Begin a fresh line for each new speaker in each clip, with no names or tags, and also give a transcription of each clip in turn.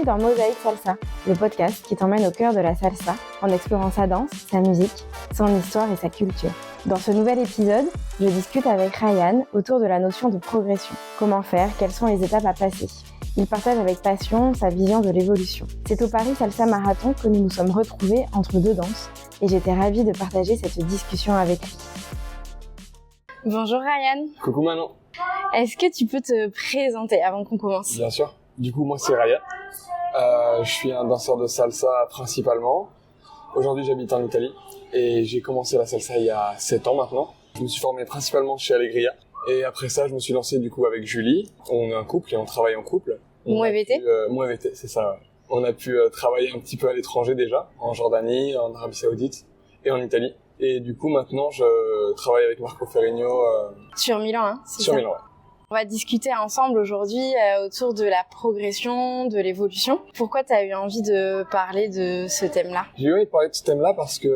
dans Mosaïque Salsa, le podcast qui t'emmène au cœur de la salsa en explorant sa danse, sa musique, son histoire et sa culture. Dans ce nouvel épisode, je discute avec Ryan autour de la notion de progression. Comment faire? Quelles sont les étapes à passer? Il partage avec passion sa vision de l'évolution. C'est au Paris Salsa Marathon que nous nous sommes retrouvés entre deux danses et j'étais ravie de partager cette discussion avec lui. Bonjour Ryan.
Coucou Manon.
Est-ce que tu peux te présenter avant qu'on commence?
Bien sûr. Du coup, moi c'est Ryan. Je suis un danseur de salsa principalement. Aujourd'hui, j'habite en Italie et j'ai commencé la salsa il y a 7 ans maintenant. Je me suis formé principalement chez Allegria. Et après ça, je me suis lancé du coup avec Julie. On est un couple et on travaille en couple.
Mouevete
Mouevete, c'est ça. On a pu travailler un petit peu à l'étranger déjà, en Jordanie, en Arabie Saoudite et en Italie. Et du coup, maintenant, je travaille avec Marco Ferrigno.
Sur Milan, hein, c'est
sur
ça.
Milan, ouais.
On va discuter ensemble aujourd'hui autour de la progression, de l'évolution. Pourquoi tu as eu envie de parler de ce thème-là?
J'ai eu envie de parler de ce thème-là parce que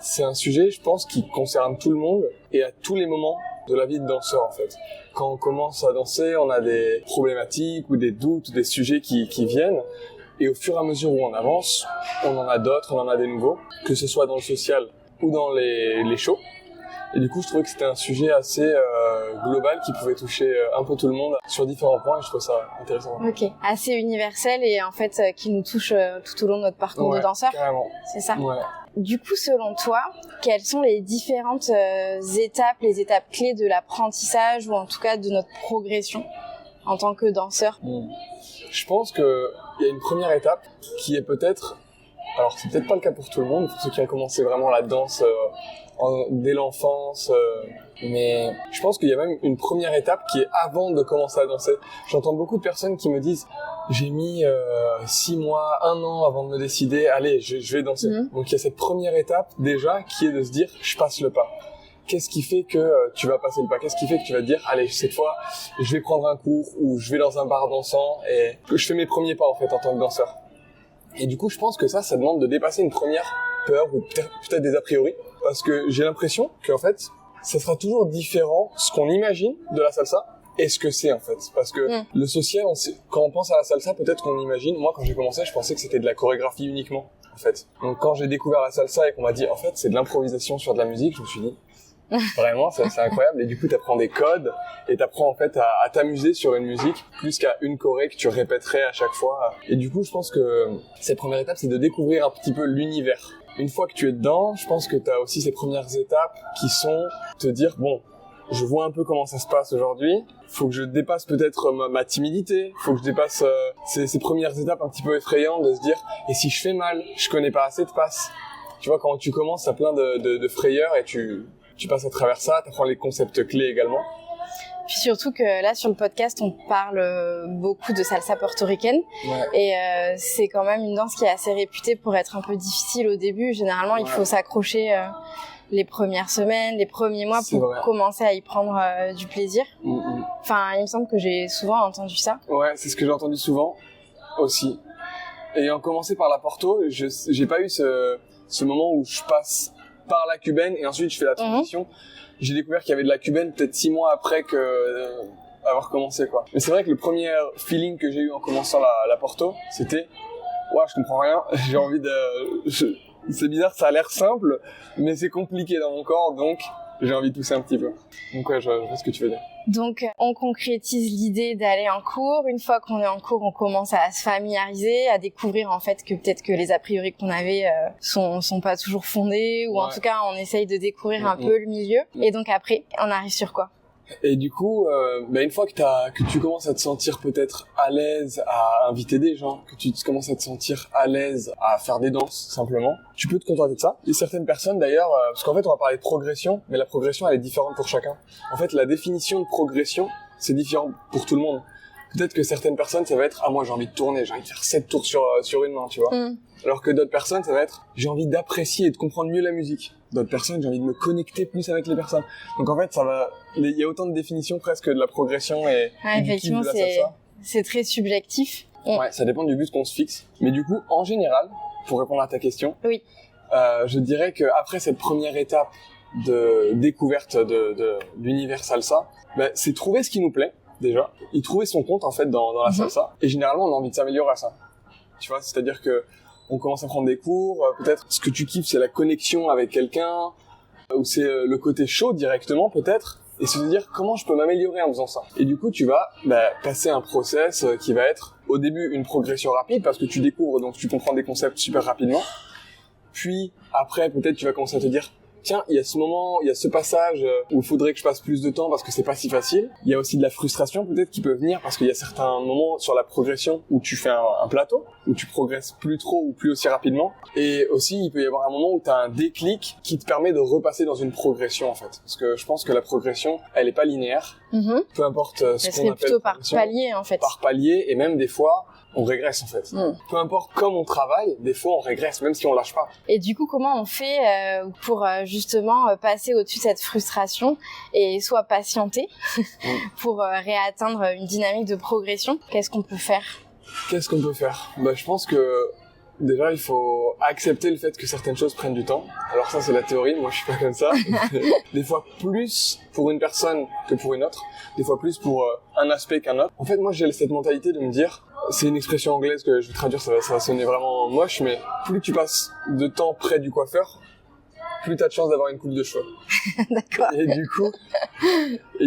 c'est un sujet, je pense, qui concerne tout le monde et à tous les moments de la vie de danseur, en fait. Quand on commence à danser, on a des problématiques ou des doutes, des sujets qui viennent. Et au fur et à mesure où on avance, on en a d'autres, on en a des nouveaux, que ce soit dans le social ou dans les shows. Et du coup, je trouvais que c'était un sujet assez global qui pouvait toucher un peu tout le monde sur différents points et je trouve ça intéressant.
Ok, assez universel et en fait qui nous touche tout au long de notre parcours de danseur.
Carrément.
C'est ça.
Ouais.
Du coup, selon toi, quelles sont les différentes étapes, les étapes clés de l'apprentissage ou en tout cas de notre progression en tant que danseur?
Je pense que il y a une première étape qui est peut-être, alors c'est peut-être pas le cas pour tout le monde, pour ceux qui ont commencé vraiment la danse dès l'enfance, mais je pense qu'il y a même une première étape qui est avant de commencer à danser. J'entends beaucoup de personnes qui me disent j'ai mis 6 mois, 1 an avant de me décider, allez, je vais danser. Donc il y a cette première étape déjà qui est de se dire je passe le pas. Qu'est-ce qui fait que tu vas passer le pas? Qu'est-ce qui fait que tu vas te dire allez, cette fois je vais prendre un cours ou je vais dans un bar dansant et que je fais mes premiers pas en fait en tant que danseur. Et du coup, je pense que ça demande de dépasser une première peur ou peut-être des a priori. Parce que j'ai l'impression qu'en fait, ça sera toujours différent ce qu'on imagine de la salsa et ce que c'est en fait. Parce que le social, quand on pense à la salsa, peut-être qu'on imagine, moi quand j'ai commencé, je pensais que c'était de la chorégraphie uniquement en fait. Donc quand j'ai découvert la salsa et qu'on m'a dit en fait c'est de l'improvisation sur de la musique, je me suis dit vraiment c'est incroyable. Et du coup t'apprends des codes et t'apprends en fait à t'amuser sur une musique plus qu'à une choré que tu répéterais à chaque fois. Et du coup je pense que cette première étape c'est de découvrir un petit peu l'univers. Une fois que tu es dedans, je pense que tu as aussi ces premières étapes qui sont te dire bon, je vois un peu comment ça se passe aujourd'hui, faut que je dépasse peut-être ma timidité, faut que je dépasse ces premières étapes un petit peu effrayantes de se dire et si je fais mal, je connais pas assez de passes. Tu vois, quand tu commences, t'as plein de frayeurs et tu passes à travers ça, t'apprends les concepts clés également.
Puis surtout que là sur le podcast on parle beaucoup de salsa portoricaine et c'est quand même une danse qui est assez réputée pour être un peu difficile au début. Généralement il faut s'accrocher les premières semaines, les premiers mois pour commencer à y prendre du plaisir. Enfin il me semble que j'ai souvent entendu ça. Ouais,
c'est ce que j'ai entendu souvent aussi. Ayant commencé par la porto, j'ai pas eu ce moment où je passe par la cubaine et ensuite je fais la transition. J'ai découvert qu'il y avait de la cubaine peut-être 6 mois après avoir commencé quoi. Mais c'est vrai que le premier feeling que j'ai eu en commençant la porto, c'était ouais, je comprends rien, j'ai envie c'est bizarre, ça a l'air simple, mais c'est compliqué dans mon corps, donc j'ai envie de pousser un petit peu. Donc ouais, je vois ce que tu veux dire.
Donc on concrétise l'idée d'aller en cours. Une fois qu'on est en cours, on commence à se familiariser, à découvrir en fait que peut-être que les a priori qu'on avait sont pas toujours fondés ou en tout cas on essaye de découvrir un peu le milieu. Et donc après, on arrive sur quoi?
Et du coup, une fois que tu commences à te sentir peut-être à l'aise à inviter des gens, que tu commences à te sentir à l'aise à faire des danses simplement, tu peux te contenter de ça. Et certaines personnes d'ailleurs, parce qu'en fait on va parler de progression, mais la progression elle est différente pour chacun. En fait la définition de progression c'est différent pour tout le monde. Peut-être que certaines personnes ça va être moi j'ai envie de tourner, j'ai envie de faire 7 tours sur une main, tu vois. Alors que d'autres personnes ça va être j'ai envie d'apprécier et de comprendre mieux la musique. D'autres personnes j'ai envie de me connecter plus avec les personnes. Donc en fait il y a autant de définitions presque de la progression et du kiff de la salsa.
C'est très subjectif.
Ouais, ça dépend du but qu'on se fixe. Mais du coup, en général, pour répondre à ta question, je dirais que après cette première étape de découverte de l'univers salsa, c'est trouver ce qui nous plaît déjà, y trouver son compte en fait dans la salsa. Et généralement, on a envie de s'améliorer à ça. tu vois. C'est-à-dire que on commence à prendre des cours, peut-être ce que tu kiffes c'est la connexion avec quelqu'un, ou c'est le côté chaud directement peut-être, et se dire comment je peux m'améliorer en faisant ça. Et du coup tu vas passer un process qui va être au début une progression rapide parce que tu découvres, donc tu comprends des concepts super rapidement, puis après peut-être tu vas commencer à te dire tiens, il y a ce moment, il y a ce passage où il faudrait que je passe plus de temps parce que c'est pas si facile. Il y a aussi de la frustration peut-être qui peut venir parce qu'il y a certains moments sur la progression où tu fais un plateau, où tu progresses plus trop ou plus aussi rapidement. Et aussi, il peut y avoir un moment où tu as un déclic qui te permet de repasser dans une progression en fait. Parce que je pense que la progression, elle est pas linéaire. Peu importe ce qu'on appelle.
C'est plutôt par palier en fait.
Par palier, et même des fois, on régresse en fait. Peu importe comme on travaille, des fois on régresse, même si on lâche pas.
Et du coup, comment on fait pour justement passer au-dessus de cette frustration et soit patienter pour réatteindre une dynamique de progression? Qu'est-ce qu'on peut faire?
Je pense que déjà il faut accepter le fait que certaines choses prennent du temps. Alors ça c'est la théorie, moi je suis pas comme ça. Des fois plus pour une personne que pour une autre, des fois plus pour un aspect qu'un autre. En fait moi j'ai cette mentalité de me dire, c'est une expression anglaise que je vais traduire, ça va sonner vraiment moche, mais plus tu passes de temps près du coiffeur, plus t'as de chance d'avoir une coupe de cheveux.
D'accord.
Et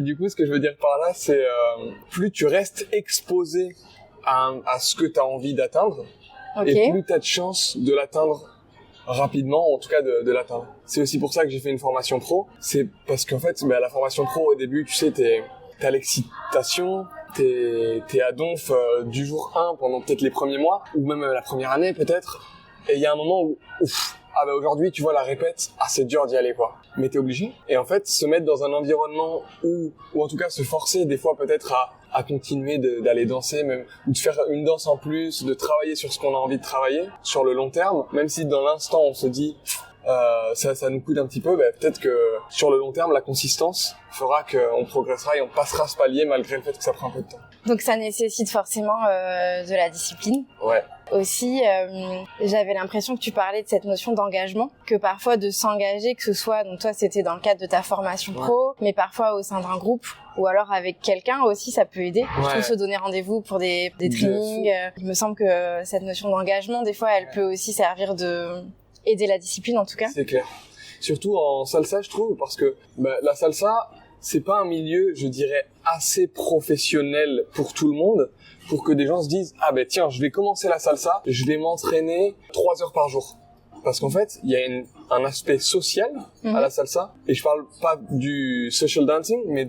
du coup, ce que je veux dire par là, c'est plus tu restes exposé à ce que t'as envie d'atteindre, et plus t'as de chance de l'atteindre rapidement, ou en tout cas de l'atteindre. C'est aussi pour ça que j'ai fait une formation pro. C'est parce qu'en fait, la formation pro, au début, tu sais, t'as l'excitation, t'es à donf du jour 1 pendant peut-être les premiers mois, ou même la première année peut-être, et il y a un moment où, aujourd'hui tu vois la répète, c'est dur d'y aller quoi. Mais t'es obligé. Et en fait, se mettre dans un environnement ou en tout cas se forcer des fois peut-être à continuer d'aller danser, même, ou de faire une danse en plus, de travailler sur ce qu'on a envie de travailler, sur le long terme, même si dans l'instant on se dit, ça nous coûte un petit peu, peut-être que sur le long terme, la consistance fera qu'on progressera et on passera ce palier malgré le fait que ça prend un peu de temps.
Donc ça nécessite forcément de la discipline.
Ouais.
Aussi, j'avais l'impression que tu parlais de cette notion d'engagement, que parfois de s'engager, que ce soit, donc toi c'était dans le cadre de ta formation pro, mais parfois au sein d'un groupe, ou alors avec quelqu'un aussi, ça peut aider. Je trouve se donner rendez-vous pour des trainings. Il me semble que cette notion d'engagement, des fois, elle peut aussi servir de aider la discipline en tout cas.
C'est clair. Surtout en salsa, je trouve, parce que la salsa, c'est pas un milieu, je dirais, assez professionnel pour tout le monde, pour que des gens se disent tiens, je vais commencer la salsa, je vais m'entraîner 3 heures par jour. Parce qu'en fait, il y a un aspect social à la salsa, et je parle pas du social dancing, mais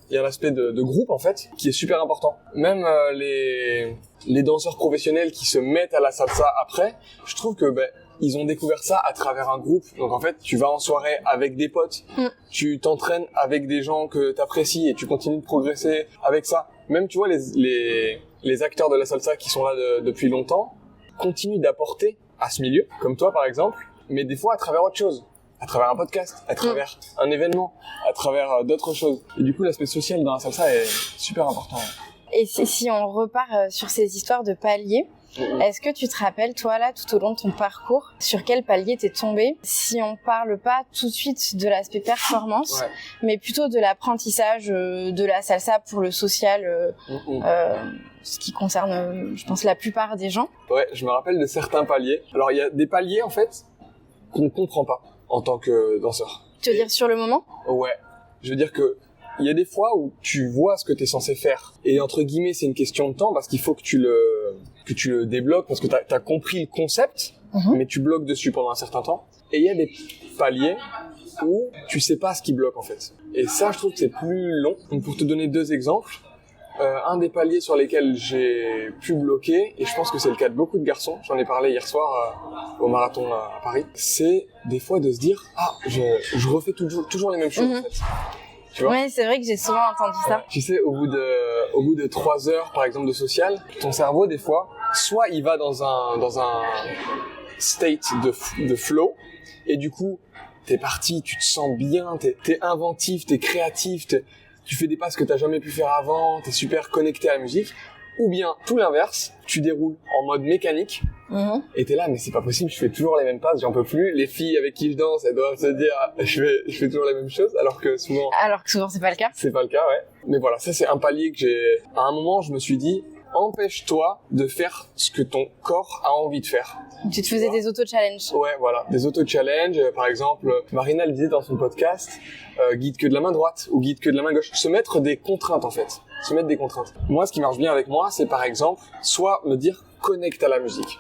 il y a l'aspect de groupe en fait, qui est super important. Même les danseurs professionnels qui se mettent à la salsa après, je trouve que ils ont découvert ça à travers un groupe. Donc en fait, tu vas en soirée avec des potes, tu t'entraînes avec des gens que t'apprécies et tu continues de progresser avec ça. Même tu vois les acteurs de la salsa qui sont là depuis longtemps continuent d'apporter à ce milieu, comme toi par exemple, mais des fois à travers autre chose, à travers un podcast, à travers un événement, à travers d'autres choses. Et du coup, l'aspect social dans la salsa est super important.
Et si on repart sur ces histoires de paliers, est-ce que tu te rappelles, toi, là, tout au long de ton parcours, sur quel palier t'es tombé? Si on parle pas tout de suite de l'aspect performance, mais plutôt de l'apprentissage de la salsa pour le social, ce qui concerne, je pense, la plupart des gens.
Ouais, je me rappelle de certains paliers. Alors, il y a des paliers, en fait, qu'on comprend pas en tant que danseur.
Tu veux dire sur le moment?
Ouais. Je veux dire que il y a des fois où tu vois ce que t'es censé faire. Et entre guillemets, c'est une question de temps parce qu'il faut que tu le débloques parce que t'as compris le concept, mais tu bloques dessus pendant un certain temps. Et il y a des paliers où tu sais pas ce qui bloque en fait. Et ça, je trouve que c'est plus long. Donc pour te donner 2 exemples, un des paliers sur lesquels j'ai pu bloquer, et je pense que c'est le cas de beaucoup de garçons, j'en ai parlé hier soir au marathon à Paris, c'est des fois de se dire je refais toujours les mêmes choses en fait.
Ouais, c'est vrai que j'ai souvent entendu ça.
Tu sais, au bout de 3 heures, par exemple, de social, ton cerveau, des fois, soit il va dans un state de flow, et du coup, t'es parti, tu te sens bien, t'es inventif, t'es créatif, tu fais des passes que t'as jamais pu faire avant, t'es super connecté à la musique. Ou bien, tout l'inverse, tu déroules en mode mécanique, et t'es là, mais c'est pas possible, je fais toujours les mêmes passes, j'en peux plus. Les filles avec qui je danse, elles doivent se dire, je fais toujours les mêmes choses, alors que souvent
c'est pas le cas.
C'est pas le cas, ouais. Mais voilà, ça c'est un palier que à un moment, je me suis dit, empêche-toi de faire ce que ton corps a envie de faire.
Tu te faisais des auto-challenges.
Ouais, voilà, des auto-challenges. Par exemple, Marina le disait dans son podcast, guide que de la main droite ou guide que de la main gauche. Se mettre des contraintes en fait. Se mettre des contraintes. Moi, ce qui marche bien avec moi, c'est par exemple, soit me dire connecte à la musique.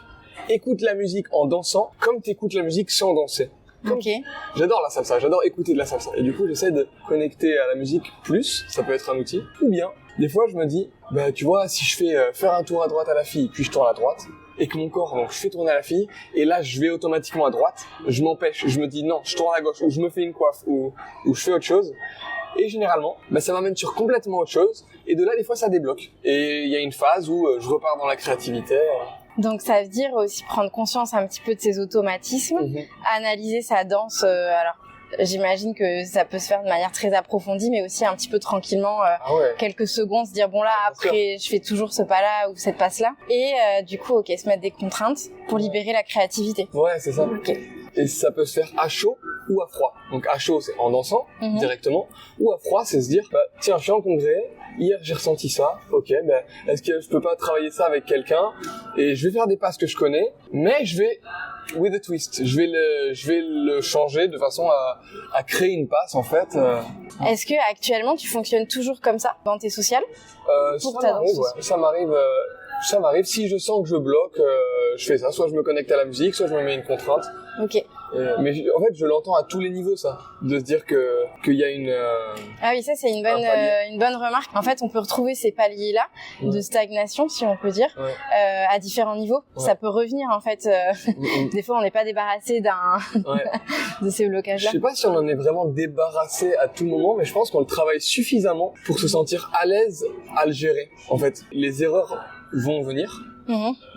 Écoute la musique en dansant comme t'écoutes la musique sans danser.
Ok.
J'adore la salsa, j'adore écouter de la salsa. Et du coup, j'essaie de connecter à la musique plus, ça peut être un outil. Ou bien, des fois, je me dis, bah, tu vois, si je fais faire un tour à droite à la fille, puis je tourne à droite, et que mon corps, donc, je fais tourner à la fille, et là, je vais automatiquement à droite, je m'empêche, je me dis, non, je tourne à gauche, ou je me fais une coiffe, ou je fais autre chose. Et généralement, bah, ça m'amène sur complètement autre chose, et de là, des fois, ça débloque. Et il y a une phase où je repars dans la créativité.
Donc ça veut dire aussi prendre conscience un petit peu de ses automatismes, analyser sa danse. Alors j'imagine que ça peut se faire de manière très approfondie, mais aussi un petit peu tranquillement, quelques secondes, se dire bon là après je fais toujours ce pas-là ou cette passe-là. Et du coup, ok, se mettre des contraintes pour libérer la créativité.
Ouais, c'est ça.
Okay.
Et ça peut se faire à chaud ou à froid. Donc à chaud, c'est en dansant directement, ou à froid, c'est se dire bah, tiens, je suis en congrès. Hier, j'ai ressenti ça. Ok, ben, est-ce que je peux pas travailler ça avec quelqu'un? Et je vais faire des passes que je connais, mais je vais, with a twist, je vais le changer de façon à créer une passe, en fait.
Est-ce que actuellement, tu fonctionnes toujours comme ça dans tes sociales?
Pour ta danse? Ouais. Ça m'arrive. Si je sens que je bloque, je fais ça. Soit je me connecte à la musique, soit je me mets une contrainte.
Ok.
Mais en fait, je l'entends à tous les niveaux, ça. De se dire qu'il y a une...
Ah oui, ça, c'est une bonne remarque. En fait, on peut retrouver ces paliers-là de stagnation, si on peut dire, à différents niveaux. Ouais. Ça peut revenir, en fait. Des fois, on n'est pas débarrassé de ces blocages-là.
Je sais pas si on en est vraiment débarrassé à tout moment, mais je pense qu'on le travaille suffisamment pour se sentir à l'aise à le gérer. En fait, les erreurs vont venir.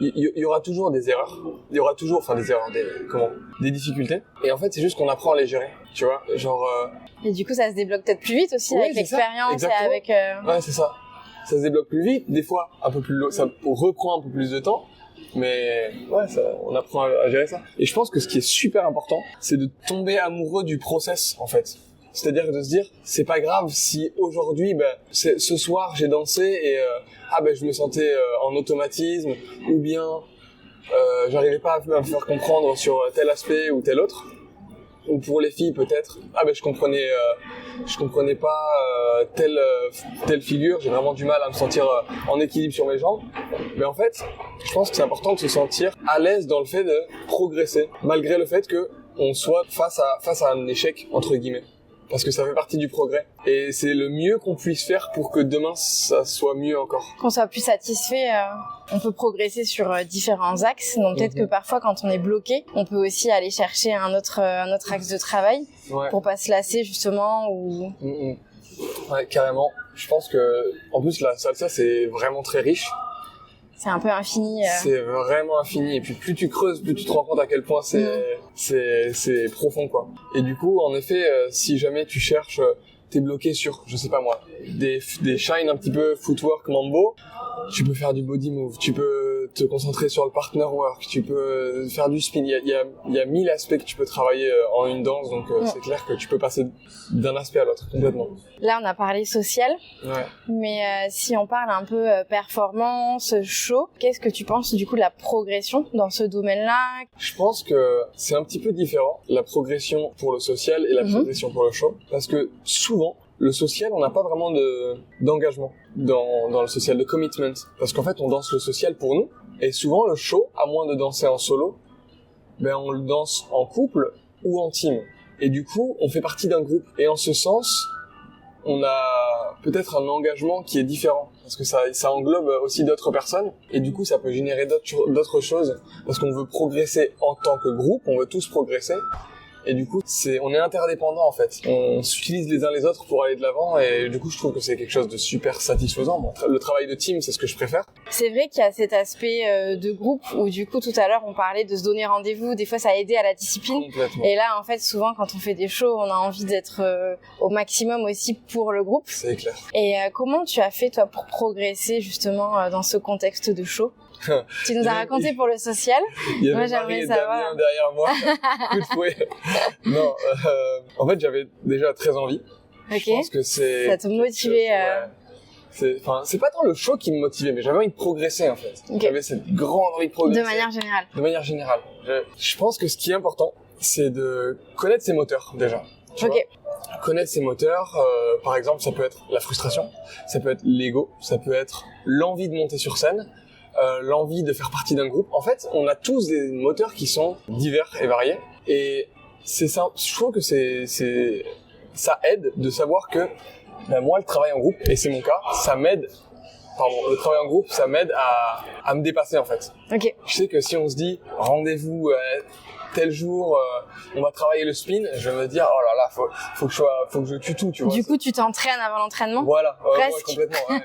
Il y aura toujours des erreurs. Il y aura toujours, des difficultés. Et en fait, c'est juste qu'on apprend à les gérer. Tu vois, genre.
Et du coup, ça se débloque peut-être plus vite aussi avec l'expérience et avec.
Ouais, c'est ça. Ça se débloque plus vite. Des fois, un peu plus ça reprend un peu plus de temps. Mais ouais, on apprend à gérer ça. Et je pense que ce qui est super important, c'est de tomber amoureux du process, en fait. C'est-à-dire de se dire, c'est pas grave si aujourd'hui, ce soir j'ai dansé et je me sentais en automatisme, ou bien j'arrivais pas à me faire comprendre sur tel aspect ou tel autre. Ou pour les filles peut-être, je comprenais pas telle figure, j'ai vraiment du mal à me sentir en équilibre sur mes jambes. Mais en fait, je pense que c'est important de se sentir à l'aise dans le fait de progresser, malgré le fait que on soit face à un échec entre guillemets. Parce que ça fait partie du progrès. Et c'est le mieux qu'on puisse faire pour que demain, ça soit mieux encore.
Qu'on soit plus satisfait, on peut progresser sur différents axes. Donc peut-être que parfois, quand on est bloqué, on peut aussi aller chercher un autre axe de travail pour pas se lasser justement ou...
Ouais, carrément. Je pense que, en plus, la salsa, c'est vraiment très riche.
C'est un peu infini.
C'est vraiment infini. Et puis plus tu creuses, plus tu te rends compte à quel point c'est profond, quoi. Et du coup, en effet, si jamais tu cherches, t'es bloqué sur, je sais pas moi, des shines un petit peu footwork mambo, tu peux faire du body move, tu peux te concentrer sur le partner work, tu peux faire du spin. Il y a 1000 aspects que tu peux travailler en une danse, donc c'est clair que tu peux passer d'un aspect à l'autre, complètement.
Là, on a parlé social, mais si on parle un peu performance, show, qu'est-ce que tu penses du coup de la progression dans ce domaine-là?
Je pense que c'est un petit peu différent, la progression pour le social et la progression pour le show, parce que souvent, le social, on n'a pas vraiment d'engagement dans le social, de commitment. Parce qu'en fait, on danse le social pour nous. Et souvent, le show, à moins de danser en solo, on le danse en couple ou en team. Et du coup, on fait partie d'un groupe. Et en ce sens, on a peut-être un engagement qui est différent. Parce que ça englobe aussi d'autres personnes. Et du coup, ça peut générer d'autres choses. Parce qu'on veut progresser en tant que groupe, on veut tous progresser. Et du coup, on est interdépendants en fait. On s'utilise les uns les autres pour aller de l'avant et du coup, je trouve que c'est quelque chose de super satisfaisant. Bon, le travail de team, c'est ce que je préfère.
C'est vrai qu'il y a cet aspect de groupe où du coup, tout à l'heure, on parlait de se donner rendez-vous. Des fois, ça a aidé à la discipline.
Complètement.
Et là, en fait, souvent, quand on fait des shows, on a envie d'être au maximum aussi pour le groupe.
C'est clair.
Et comment tu as fait, toi, pour progresser justement dans ce contexte de show? Tu nous as raconté pour le social.
Moi, j'aimerais savoir. Derrière moi. Coup de fouet. Non, en fait, j'avais déjà très envie.
Ok.
Je pense que
ça te motivait.
c'est pas tant le show qui me motivait, mais j'avais envie de progresser en fait.
Okay.
J'avais cette grande envie de progresser.
De manière générale.
De manière générale. Je pense que ce qui est important, c'est de connaître ses moteurs déjà. Tu vois, connaître ses moteurs, par exemple, ça peut être la frustration, ça peut être l'ego, ça peut être l'envie de monter sur scène, l'envie de faire partie d'un groupe. En fait, on a tous des moteurs qui sont divers et variés, et c'est ça. Je trouve que ça aide de savoir que moi, le travail en groupe, et c'est mon cas, le travail en groupe, ça m'aide à me dépasser en fait.
Ok.
Je sais que si on se dit rendez-vous tel jour, on va travailler le spin, je vais me dire oh là là, faut que je tue tout, tu vois.
Du coup, tu t'entraînes avant l'entraînement?
Voilà,
presque.
Ouais, complètement.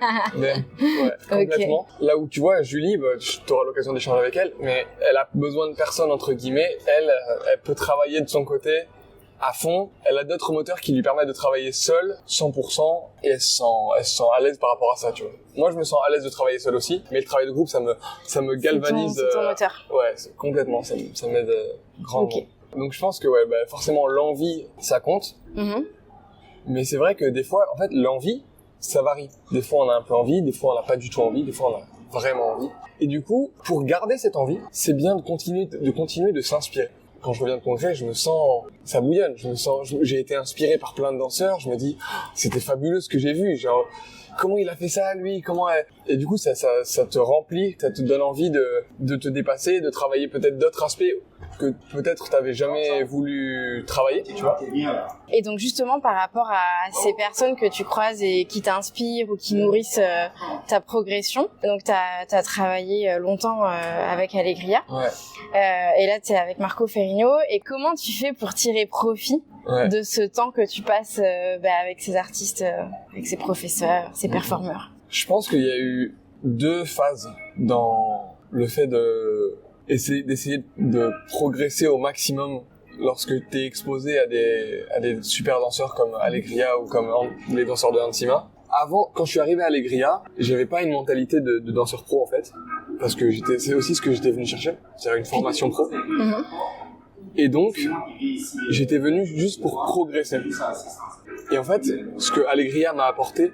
Complètement.
Okay.
Là où tu vois Julie, tu auras l'occasion d'échanger avec elle, mais elle a besoin de personne entre guillemets. Elle peut travailler de son côté à fond. Elle a d'autres moteurs qui lui permettent de travailler seule, 100%, et elle se sent à l'aise par rapport à ça, tu vois. Moi, je me sens à l'aise de travailler seul aussi, mais le travail de groupe, ça me galvanise.
C'est ton moteur.
Ouais, complètement, ça m'aide grandement.
Okay.
Donc je pense que forcément l'envie, ça compte.
Mm-hmm.
Mais c'est vrai que des fois, en fait, l'envie, ça varie. Des fois, on a un peu envie, des fois, on n'a pas du tout envie, des fois, on a vraiment envie. Et du coup, pour garder cette envie, c'est bien de continuer de s'inspirer. Quand je reviens de congrès, je me sens, ça bouillonne. J'ai été inspiré par plein de danseurs. Je me dis, c'était fabuleux ce que j'ai vu. Genre, comment il a fait ça, lui? Et du coup, ça te remplit, ça te donne envie de te dépasser, de travailler peut-être d'autres aspects que peut-être t'avais jamais voulu travailler, tu vois.
Et donc justement par rapport à ces personnes que tu croises et qui t'inspirent ou qui nourrissent ta progression, donc t'as travaillé longtemps avec Allegria,
ouais.
Et là t'es avec Marco Ferrigno, et comment tu fais pour tirer profit de ce temps que tu passes avec ces artistes, avec ces professeurs, ces performeurs?
Je pense qu'il y a eu 2 phases dans le fait d'essayer de progresser au maximum lorsque t'es exposé à des super danseurs comme Allegria ou comme les danseurs de Hansima. Avant, quand je suis arrivé à Allegria, j'avais pas une mentalité de danseur pro en fait, parce que c'est aussi ce que j'étais venu chercher, c'est-à-dire une formation pro.
Mm-hmm.
Et donc, j'étais venu juste pour progresser. Et en fait, ce que Allegria m'a apporté,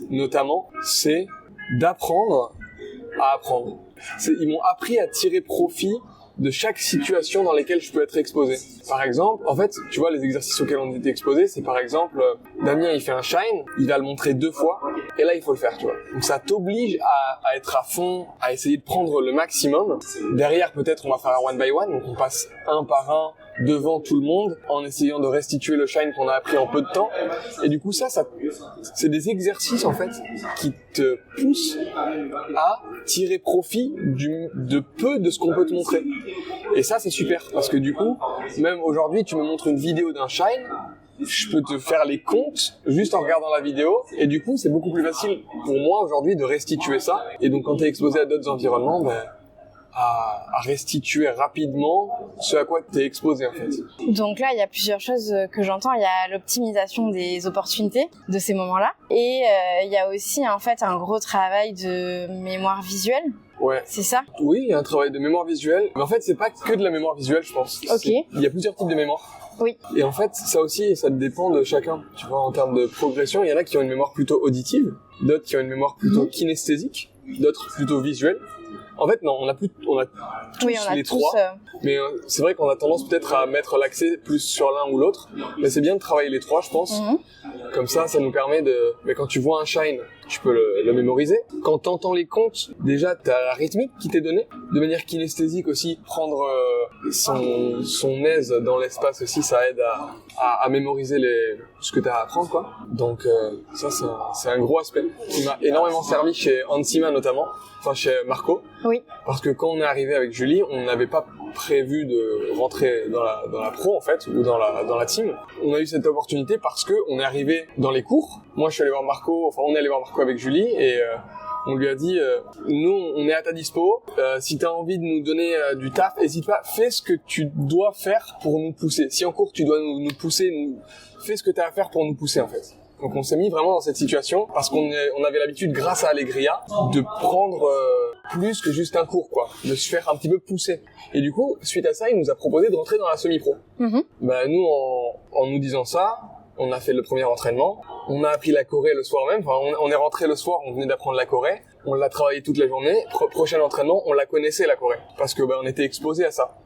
notamment, c'est d'apprendre à apprendre. Ils m'ont appris à tirer profit de chaque situation dans laquelle je peux être exposé. Par exemple, en fait, tu vois, les exercices auxquels on était exposé, c'est par exemple, Damien, il fait un shine, il va le montrer 2 fois, et là, il faut le faire, tu vois. Donc ça t'oblige à être à fond, à essayer de prendre le maximum. Derrière, peut-être, on va faire un one by one, donc on passe un par un devant tout le monde, en essayant de restituer le shine qu'on a appris en peu de temps. Et du coup, ça, c'est des exercices, en fait, qui te poussent à tirer profit de peu de ce qu'on peut te montrer. Et ça, c'est super, parce que du coup, même aujourd'hui, tu me montres une vidéo d'un shine, je peux te faire les comptes juste en regardant la vidéo, et du coup, c'est beaucoup plus facile pour moi aujourd'hui de restituer ça. Et donc, quand t'es exposé à d'autres environnements, à restituer rapidement ce à quoi t'es exposé en fait.
Donc là, il y a plusieurs choses que j'entends. Il y a l'optimisation des opportunités de ces moments-là, et il y a aussi en fait un gros travail de mémoire visuelle.
Ouais.
C'est ça?
Oui, il y a un travail de mémoire visuelle, mais en fait, c'est pas que de la mémoire visuelle, je pense.
Ok.
Il y a plusieurs types de mémoire.
Oui.
Et en fait, ça aussi, ça dépend de chacun. Tu vois, en termes de progression, il y en a qui ont une mémoire plutôt auditive, d'autres qui ont une mémoire plutôt kinesthésique, d'autres plutôt visuelle. En fait, non, on a tous les trois. Mais c'est vrai qu'on a tendance peut-être à mettre l'accès plus sur l'un ou l'autre. Mais c'est bien de travailler les trois, je pense.
Mm-hmm.
Comme ça nous permet mais quand tu vois un shine, tu peux le mémoriser. Quand t'entends les comptes, déjà, t'as la rythmique qui t'est donnée. De manière kinesthésique aussi, prendre son aise dans l'espace aussi, ça aide à mémoriser ce que t'as à apprendre, quoi. Donc, ça, c'est un gros aspect qui m'a énormément servi chez Hansima notamment. Enfin, chez Marco. Oui. Parce que quand on est arrivé avec Julie, on n'avait pas prévu de rentrer dans la pro, en fait, ou dans la team. On a eu cette opportunité parce que on est arrivé dans les cours. Moi, on est allé voir Marco avec Julie et, on lui a dit, nous, on est à ta dispo. Si t'as envie de nous donner du taf, n'hésite pas, fais ce que tu dois faire pour nous pousser. Si en cours, tu dois nous pousser, fais ce que t'as à faire pour nous pousser, en fait. Donc on s'est mis vraiment dans cette situation parce qu'on avait l'habitude, grâce à Allegria, de prendre plus que juste un cours, quoi, de se faire un petit peu pousser. Et du coup, suite à ça, il nous a proposé de rentrer dans la semi-pro. Mm-hmm. Nous, en nous disant ça, on a fait le premier entraînement, on a appris la choré le soir même, enfin on est rentré le soir, on venait d'apprendre la choré, on l'a travaillé toute la journée, prochain entraînement, on la connaissait la choré, parce que on était exposé à ça.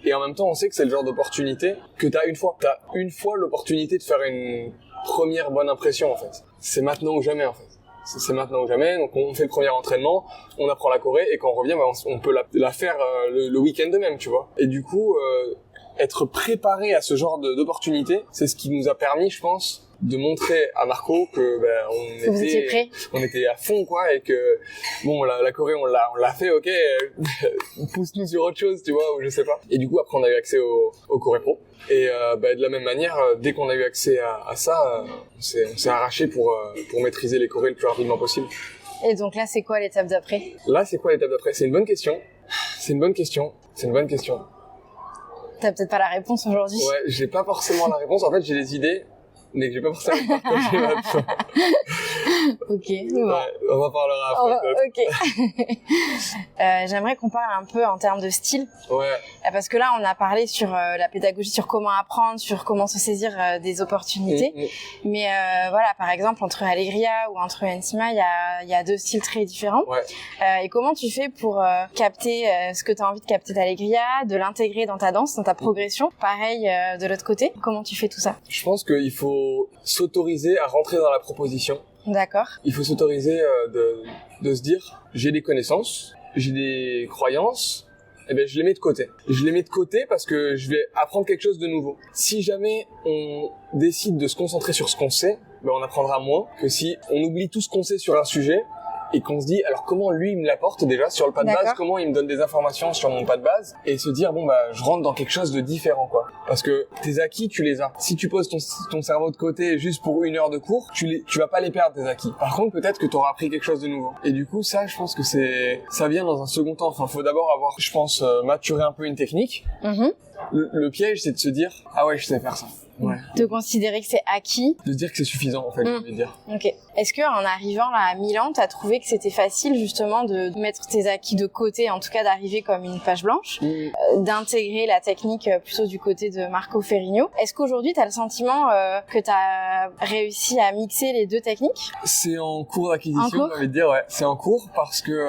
Et en même temps, on sait que c'est le genre d'opportunité que t'as une fois. T'as une fois l'opportunité de faire une première bonne impression, en fait. C'est maintenant ou jamais, en fait. C'est maintenant ou jamais. Donc, on fait le premier entraînement, on apprend la choré, et quand on revient, on peut la faire le week-end de même, tu vois. Et du coup, être préparé à ce genre d'opportunité, c'est ce qui nous a permis, je pense, de montrer à Marco que on était à fond, quoi, et que bon, la choré on l'a fait, ok, pousse-nous sur autre chose, tu vois, ou je sais pas. Et du coup après on a eu accès au choré pro, et de la même manière, dès qu'on a eu accès à ça, on s'est arraché pour maîtriser les chorés le plus rapidement possible.
Et donc là c'est quoi l'étape d'après?
C'est une bonne question.
T'as peut-être pas la réponse aujourd'hui.
Ouais, j'ai pas forcément la réponse. En fait, j'ai des idées, mais que j'ai pas forcément partagé maintenant.
Ok, bon.
Ouais, on en parlera après.
Ok. J'aimerais qu'on parle un peu en termes de style.
Ouais.
Parce que là, on a parlé sur la pédagogie, sur comment apprendre, sur comment se saisir des opportunités. Mais voilà, par exemple, entre Alegria ou entre Ensima, il y a deux styles très différents.
Ouais.
Et comment tu fais pour capter ce que tu as envie de capter d'Alegria, de l'intégrer dans ta danse, dans ta progression? Pareil de l'autre côté. Comment tu fais tout ça?
Je pense qu'il faut s'autoriser à rentrer dans la proposition.
D'accord.
Il faut s'autoriser de se dire, j'ai des connaissances, j'ai des croyances, et ben je les mets de côté. Je les mets de côté parce que je vais apprendre quelque chose de nouveau. Si jamais on décide de se concentrer sur ce qu'on sait, ben on apprendra moins que si on oublie tout ce qu'on sait sur un sujet et qu'on se dit, alors comment lui il me l'apporte déjà sur le pas de base, comment il me donne des informations sur mon pas de base, et se dire, je rentre dans quelque chose de différent, quoi. Parce que tes acquis, tu les as. Si tu poses ton cerveau de côté juste pour 1 heure de cours, tu vas pas les perdre, tes acquis. Par contre, peut-être que tu auras appris quelque chose de nouveau. Et du coup, ça, je pense que ça vient dans un second temps. Enfin, faut d'abord avoir, je pense, maturé un peu une technique. Le piège, c'est de se dire, ah ouais, je sais faire ça. Ouais.
De considérer que c'est acquis.
De se dire que c'est suffisant, en fait, je veux dire.
Ok. Est-ce que en arrivant là à Milan, t'as trouvé que c'était facile justement de mettre tes acquis de côté, en tout cas d'arriver comme une page blanche, d'intégrer la technique plutôt du côté de Marco Ferrigno? Est-ce qu'aujourd'hui t'as le sentiment que t'as réussi à mixer les deux techniques?
C'est en cours d'acquisition, j'ai envie de dire, ouais. C'est en cours parce que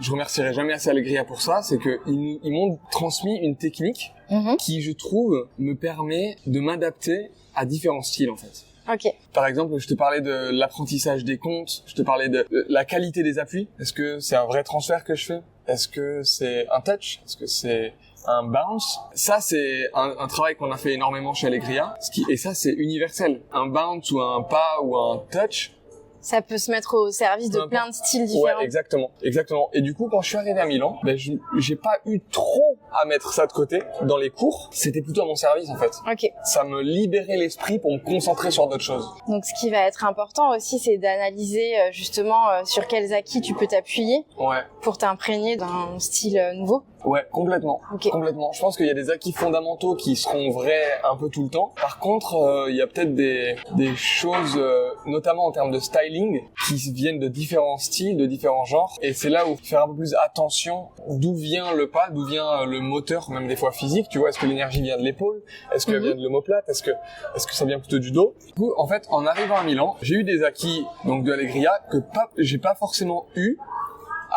je remercierai jamais assez Alegria pour ça, c'est que ils m'ont transmis une technique qui, je trouve, me permet de m'adapter à différents styles, en fait.
Ok.
Par exemple, je te parlais de l'apprentissage des comptes, je te parlais de la qualité des appuis. Est-ce que c'est un vrai transfert que je fais? Est-ce que c'est un touch? Est-ce que c'est un bounce? Ça, c'est un travail qu'on a fait énormément chez Alegria. Et ça, c'est universel. Un bounce ou un pas ou un touch,
ça peut se mettre au service de plein de styles différents.
Ouais, exactement. Et du coup, quand je suis arrivé à Milan, j'ai pas eu trop à mettre ça de côté dans les cours. C'était plutôt à mon service, en fait.
Ok.
Ça me libérait l'esprit pour me concentrer sur d'autres choses.
Donc, ce qui va être important aussi, c'est d'analyser justement sur quels acquis tu peux t'appuyer pour t'imprégner d'un style nouveau.
Ouais, complètement.
Okay.
Complètement. Je pense qu'il y a des acquis fondamentaux qui seront vrais un peu tout le temps. Par contre, il y a peut-être des choses, notamment en termes de styling, qui viennent de différents styles, de différents genres. Et c'est là où faire un peu plus attention d'où vient le pas, d'où vient le moteur, même des fois physique. Tu vois, est-ce que l'énergie vient de l'épaule? Est-ce qu'elle vient de l'omoplate? Est-ce que ça vient plutôt du dos? Du coup, en fait, en arrivant à Milan, j'ai eu des acquis, donc de Alegria, que j'ai pas forcément eu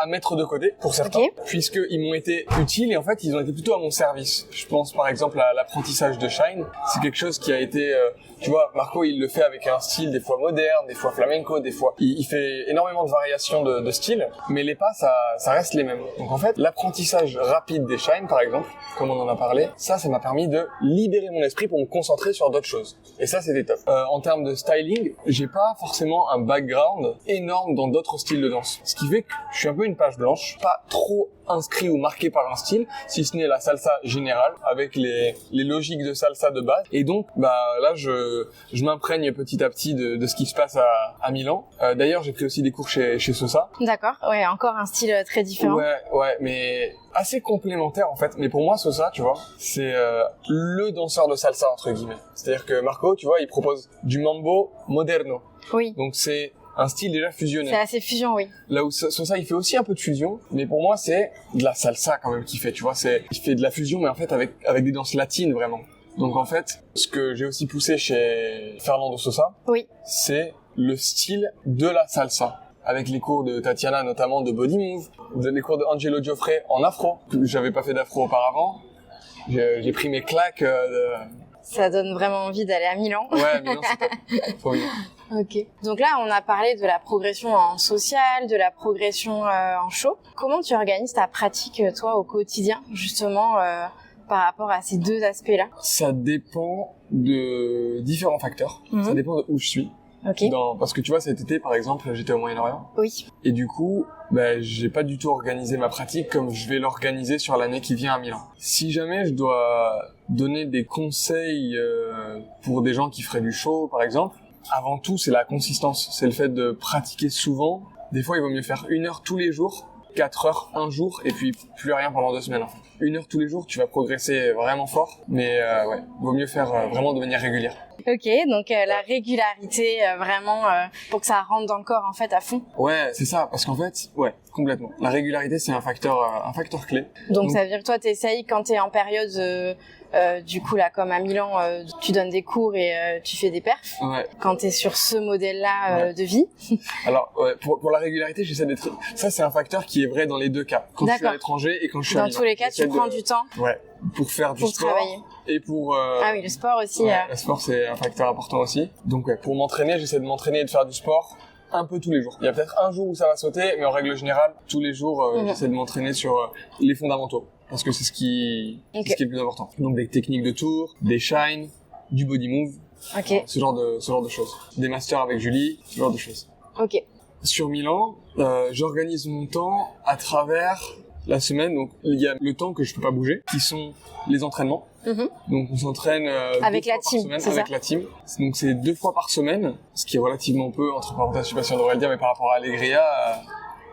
à mettre de côté pour certains, puisqu'ils m'ont été utiles et en fait ils ont été plutôt à mon service. Je pense par exemple à l'apprentissage de Shine, c'est quelque chose qui a été, tu vois, Marco il le fait avec un style des fois moderne, des fois flamenco, des fois il fait énormément de variations de styles, mais les pas ça reste les mêmes. Donc en fait l'apprentissage rapide des Shine par exemple, comme on en a parlé, ça m'a permis de libérer mon esprit pour me concentrer sur d'autres choses. Et ça c'était top. En termes de styling, j'ai pas forcément un background énorme dans d'autres styles de danse, ce qui fait que je suis un peu une page blanche, pas trop inscrit ou marqué par un style, si ce n'est la salsa générale, avec les logiques de salsa de base. Et donc, là, je m'imprègne petit à petit de ce qui se passe à Milan. D'ailleurs, j'ai pris aussi des cours chez Sosa.
D'accord, ouais, encore un style très différent.
Ouais, mais assez complémentaire en fait. Mais pour moi, Sosa, tu vois, c'est le danseur de salsa, entre guillemets. C'est-à-dire que Marco, tu vois, il propose du mambo moderno.
Oui.
Donc c'est un style déjà fusionné.
C'est assez fusion, oui.
Là où Sosa, il fait aussi un peu de fusion, mais pour moi, c'est de la salsa quand même qu'il fait, tu vois. Il fait de la fusion, mais en fait avec des danses latines, vraiment. Donc en fait, ce que j'ai aussi poussé chez Fernando Sosa,
Oui.
c'est le style de la salsa. Avec les cours de Tatiana, notamment de Body Move, les cours de Angelo Giuffre en afro. J'avais pas fait d'afro auparavant. J'ai pris mes claques
Ça donne vraiment envie d'aller à Milan.
Ouais, Milan, c'est top. Faut venir.
Ok. Donc là, on a parlé de la progression en social, de la progression en show. Comment tu organises ta pratique, toi, au quotidien, justement, par rapport à ces deux aspects-là?
Ça dépend de différents facteurs. Ça dépend de où je suis.
Ok.
Parce que tu vois, cet été, par exemple, j'étais au Moyen-Orient.
Oui.
Et du coup, j'ai pas du tout organisé ma pratique comme je vais l'organiser sur l'année qui vient à Milan. Si jamais je dois donner des conseils pour des gens qui feraient du show, par exemple, avant tout, c'est la consistance. C'est le fait de pratiquer souvent. Des fois, il vaut mieux faire 1 heure tous les jours, 4 heures un jour, et puis plus rien pendant 2 semaines. En fait. 1 heure tous les jours, tu vas progresser vraiment fort. Mais ouais, vaut mieux faire vraiment de manière régulière.
Ok, donc la régularité, vraiment, pour que ça rentre dans le corps, en fait, à fond.
Ouais, c'est ça, parce qu'en fait, ouais, complètement. La régularité, c'est un facteur clé.
Donc ça veut dire que toi, t'essayes quand t'es en période, du coup, là, comme à Milan, tu donnes des cours et tu fais des perfs.
Ouais.
Quand t'es sur ce modèle-là de vie.
Alors, ouais, pour la régularité, j'essaie d'être... Ça, c'est un facteur qui est vrai dans les deux cas. Quand je suis à l'étranger et quand je suis à Milan.
Dans tous les cas, tu prends du temps.
Ouais, pour faire du sport.
Travailler.
Et pour...
Ah oui, le sport aussi.
Ouais, le sport, c'est un facteur important aussi. Donc, ouais, pour m'entraîner, j'essaie de m'entraîner et de faire du sport un peu tous les jours. Il y a peut-être un jour où ça va sauter, mais en règle générale, tous les jours, j'essaie de m'entraîner sur les fondamentaux. Parce que c'est ce qui est le plus important. Donc, des techniques de tour, des shines, du body move.
Ok.
Ce genre de choses. Des masters avec Julie, ce genre de choses.
Ok.
Sur Milan, j'organise mon temps à travers la semaine. Donc, il y a le temps que je peux pas bouger, qui sont les entraînements. Donc, on s'entraîne
avec
2
la
fois
team,
par semaine
c'est
avec
ça
la team. Donc, c'est 2 fois par semaine, ce qui est relativement peu, entre parenthèses, je sais pas si on devrait le dire, mais par rapport à Allegria,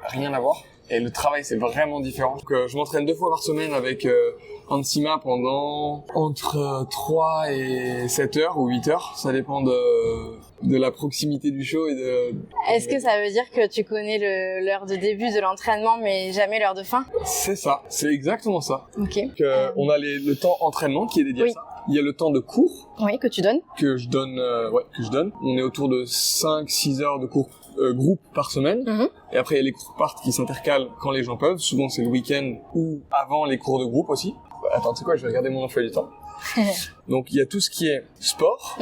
rien à voir. Et le travail, c'est vraiment différent. Donc, je m'entraîne 2 fois par semaine avec Ansima pendant entre 3 et 7 heures ou 8 heures. Ça dépend de la proximité du show et de...
Est-ce que ça veut dire que tu connais l'heure de début de l'entraînement, mais jamais l'heure de fin?
C'est ça. C'est exactement ça.
Ok.
On a le temps entraînement qui est dédié à ça. Il y a le temps de cours.
Oui, que tu donnes.
Que je donne. On est autour de 5-6 heures de cours groupe par semaine. Et après, il y a les cours partent qui s'intercalent quand les gens peuvent. Souvent, c'est le week-end ou avant les cours de groupe aussi. Attends, tu sais quoi, je vais regarder mon emploi du temps. Donc, il y a tout ce qui est sport.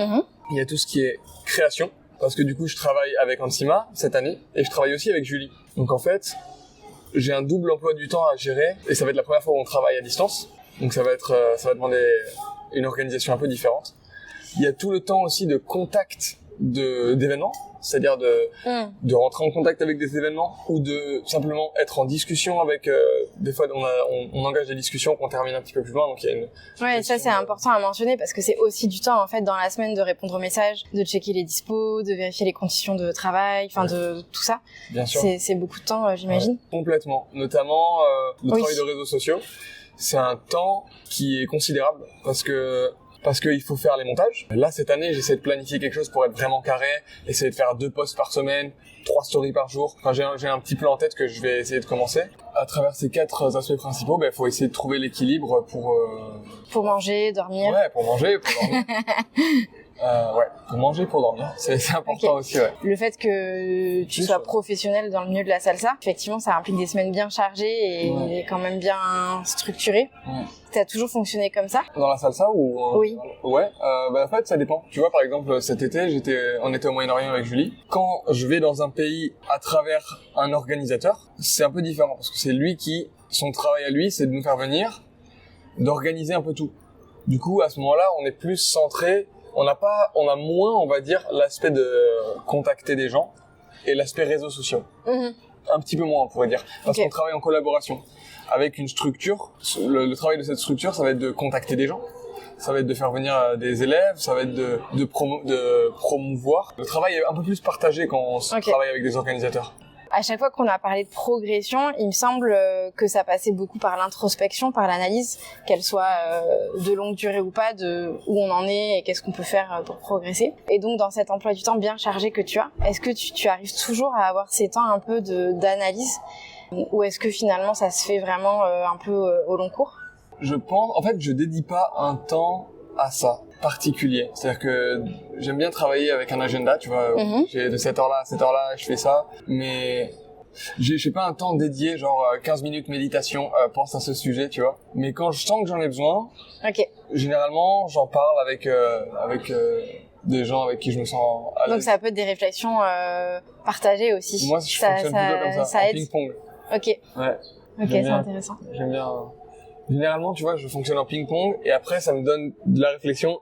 Il y a tout ce qui est création. Parce que du coup, je travaille avec Ansima cette année. Et je travaille aussi avec Julie. Donc, en fait, j'ai un double emploi du temps à gérer. Et ça va être la première fois où on travaille à distance. Donc, ça va demander une organisation un peu différente. Il y a tout le temps aussi de contact d'événements, c'est-à-dire de rentrer en contact avec des événements ou de simplement être en discussion avec des fois on engage des discussions qu'on termine un petit peu plus loin, donc il y a une...
Ouais, ça c'est important à mentionner parce que c'est aussi du temps en fait dans la semaine de répondre aux messages, de checker les dispos, de vérifier les conditions de travail, enfin de tout ça.
Bien sûr.
C'est beaucoup de temps, j'imagine.
Ouais, complètement, notamment le travail de réseaux sociaux. C'est un temps qui est considérable parce qu'il faut faire les montages. Là, cette année, j'essaie de planifier quelque chose pour être vraiment carré, essayer de faire 2 posts par semaine, 3 stories par jour. Enfin, j'ai un petit plan en tête que je vais essayer de commencer. À travers ces 4 aspects principaux, faut essayer de trouver l'équilibre
pour manger, dormir.
Ouais, pour manger, pour dormir. Ouais, pour manger, pour dormir. C'est important aussi, ouais.
Le fait que tu sois professionnel dans le milieu de la salsa, effectivement, ça implique des semaines bien chargées et quand même bien structurées. T'as toujours fonctionné comme ça?
Dans la salsa ou
Oui.
Ouais, en fait, ça dépend. Tu vois, par exemple, cet été, on était au Moyen-Orient avec Julie. Quand je vais dans un pays à travers un organisateur, c'est un peu différent parce que c'est lui son travail à lui, c'est de nous faire venir, d'organiser un peu tout. Du coup, à ce moment-là, on est plus centré. On a moins, on va dire, l'aspect de contacter des gens et l'aspect réseaux sociaux. Un petit peu moins, on pourrait dire. Parce qu'on travaille en collaboration avec une structure. Le travail de cette structure, ça va être de contacter des gens. Ça va être de faire venir des élèves. Ça va être de promouvoir. Le travail est un peu plus partagé quand on travaille avec des organisateurs.
À chaque fois qu'on a parlé de progression, il me semble que ça passait beaucoup par l'introspection, par l'analyse, qu'elle soit de longue durée ou pas, de où on en est et qu'est-ce qu'on peut faire pour progresser. Et donc, dans cet emploi du temps bien chargé que tu as, est-ce que tu arrives toujours à avoir ces temps un peu d'analyse ou est-ce que finalement ça se fait vraiment un peu au long cours?
Je pense, en fait, je dédie pas un temps à ça, particulier. C'est-à-dire que j'aime bien travailler avec un agenda, tu vois. J'ai de cette heure-là à cette heure-là, je fais ça. Mais j'ai pas un temps dédié, genre 15 minutes méditation, pense à ce sujet, tu vois. Mais quand je sens que j'en ai besoin, généralement, j'en parle avec des gens avec qui je me sens à l'aise.
Donc ça peut être des réflexions partagées aussi.
Moi, je fonctionne plutôt comme ça, en ping-pong.
Ok.
Ouais.
Ok, c'est intéressant.
J'aime bien. Généralement, tu vois, je fonctionne en ping-pong et après, ça me donne de la réflexion.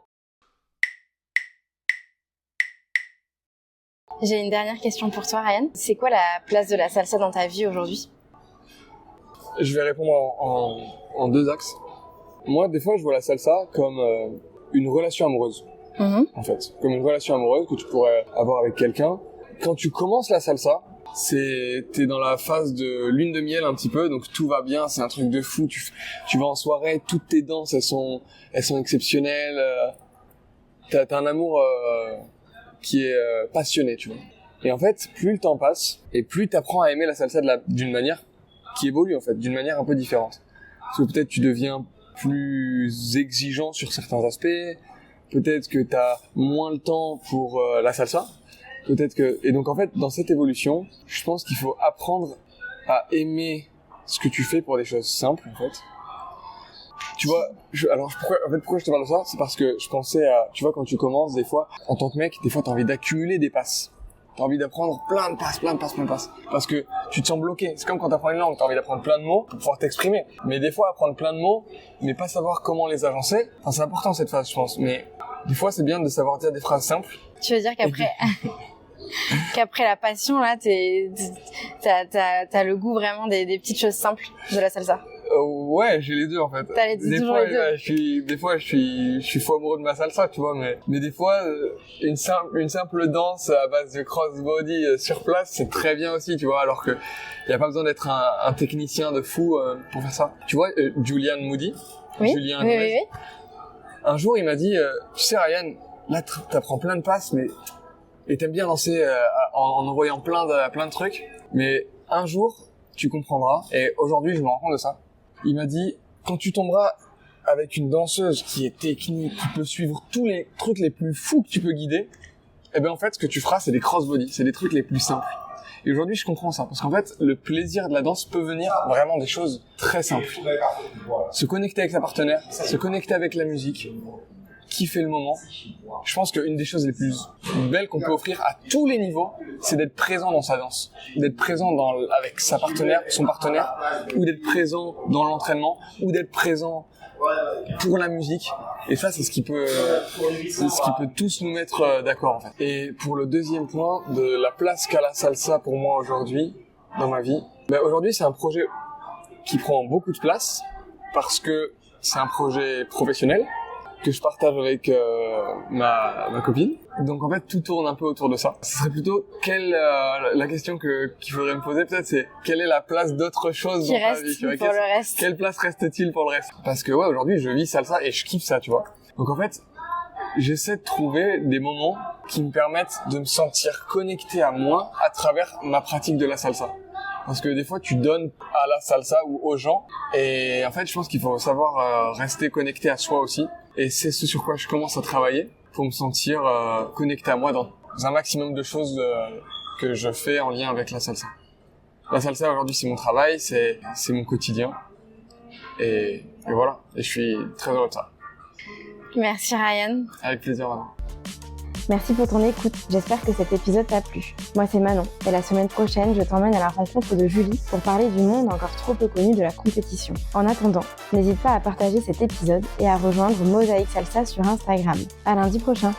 J'ai une dernière question pour toi, Ryan. C'est quoi la place de la salsa dans ta vie aujourd'hui?
Je vais répondre en deux axes. Moi, des fois, je vois la salsa comme une relation amoureuse. En fait, comme une relation amoureuse que tu pourrais avoir avec quelqu'un. Quand tu commences la salsa, t'es dans la phase de lune de miel un petit peu, donc tout va bien, c'est un truc de fou. Tu vas en soirée, toutes tes danses, elles sont exceptionnelles. T'as un amour qui est passionné, tu vois. Et en fait, plus le temps passe, et plus t'apprends à aimer la salsa d'une manière qui évolue, en fait, d'une manière un peu différente. Parce que peut-être tu deviens plus exigeant sur certains aspects, peut-être que t'as moins le temps pour la salsa, et donc en fait, dans cette évolution, je pense qu'il faut apprendre à aimer ce que tu fais pour des choses simples, en fait. Tu vois, pourquoi je te parle de ça? C'est parce que je pensais à, tu vois, quand tu commences, des fois, en tant que mec, des fois, t'as envie d'accumuler des passes. T'as envie d'apprendre plein de passes. Parce que tu te sens bloqué. C'est comme quand t'apprends une langue, t'as envie d'apprendre plein de mots pour pouvoir t'exprimer. Mais des fois, apprendre plein de mots, mais pas savoir comment les agencer, c'est important cette phase, je pense. Mais des fois, c'est bien de savoir dire des phrases simples.
Tu veux dire qu'après la passion, là, t'as le goût vraiment des petites choses simples de la salsa?
Ouais, j'ai les deux en fait.
T'as toujours les deux.
Des fois, je suis fou amoureux de ma salsa, tu vois, mais des fois, une simple danse à base de crossbody sur place, c'est très bien aussi, tu vois, alors que y a pas besoin d'être un technicien de fou pour faire ça. Tu vois, Julian Moody.
Oui.
Un jour, il m'a dit, tu sais, Ryan, là, t'apprends plein de passes, et t'aimes bien danser en envoyant plein de trucs, mais un jour, tu comprendras. Et aujourd'hui, je me rends compte de ça. Il m'a dit, quand tu tomberas avec une danseuse qui est technique, qui peut suivre tous les trucs les plus fous que tu peux guider, eh ben en fait, ce que tu feras, c'est des crossbody, c'est des trucs les plus simples. Et aujourd'hui, je comprends ça, parce qu'en fait, le plaisir de la danse peut venir vraiment des choses très simples. Se connecter avec sa partenaire, se connecter avec la musique, kiffer le moment. Je pense qu'une des choses les plus belles qu'on peut offrir à tous les niveaux, c'est d'être présent dans sa danse, d'être présent avec sa partenaire, son partenaire, ou d'être présent dans l'entraînement, ou d'être présent pour la musique. Et ça, c'est ce qui peut tous nous mettre d'accord, en fait. Et pour le deuxième point, de la place qu'a la salsa pour moi aujourd'hui, dans ma vie, aujourd'hui, c'est un projet qui prend beaucoup de place, parce que c'est un projet professionnel, que je partage avec ma copine. Donc en fait, tout tourne un peu autour de ça. Ce serait plutôt la question qu'il faudrait me poser peut-être, c'est quelle est la place d'autre chose dans ta vie, tu vois,
pour le reste.
Quelle place reste-t-il pour le reste? Parce que ouais, aujourd'hui, je vis salsa et je kiffe ça, tu vois. Donc en fait, j'essaie de trouver des moments qui me permettent de me sentir connecté à moi à travers ma pratique de la salsa. Parce que des fois, tu donnes à la salsa ou aux gens. Et en fait, je pense qu'il faut savoir rester connecté à soi aussi. Et c'est ce sur quoi je commence à travailler pour me sentir connecté à moi dans un maximum de choses que je fais en lien avec la salsa. La salsa, aujourd'hui, c'est mon travail, c'est mon quotidien. Et voilà. Et je suis très heureux de ça.
Merci, Ryan.
Avec plaisir, Manon.
Merci pour ton écoute, j'espère que cet épisode t'a plu. Moi c'est Manon, et la semaine prochaine, je t'emmène à la rencontre de Julie pour parler du monde encore trop peu connu de la compétition. En attendant, n'hésite pas à partager cet épisode et à rejoindre Mosaïque Salsa sur Instagram. À lundi prochain.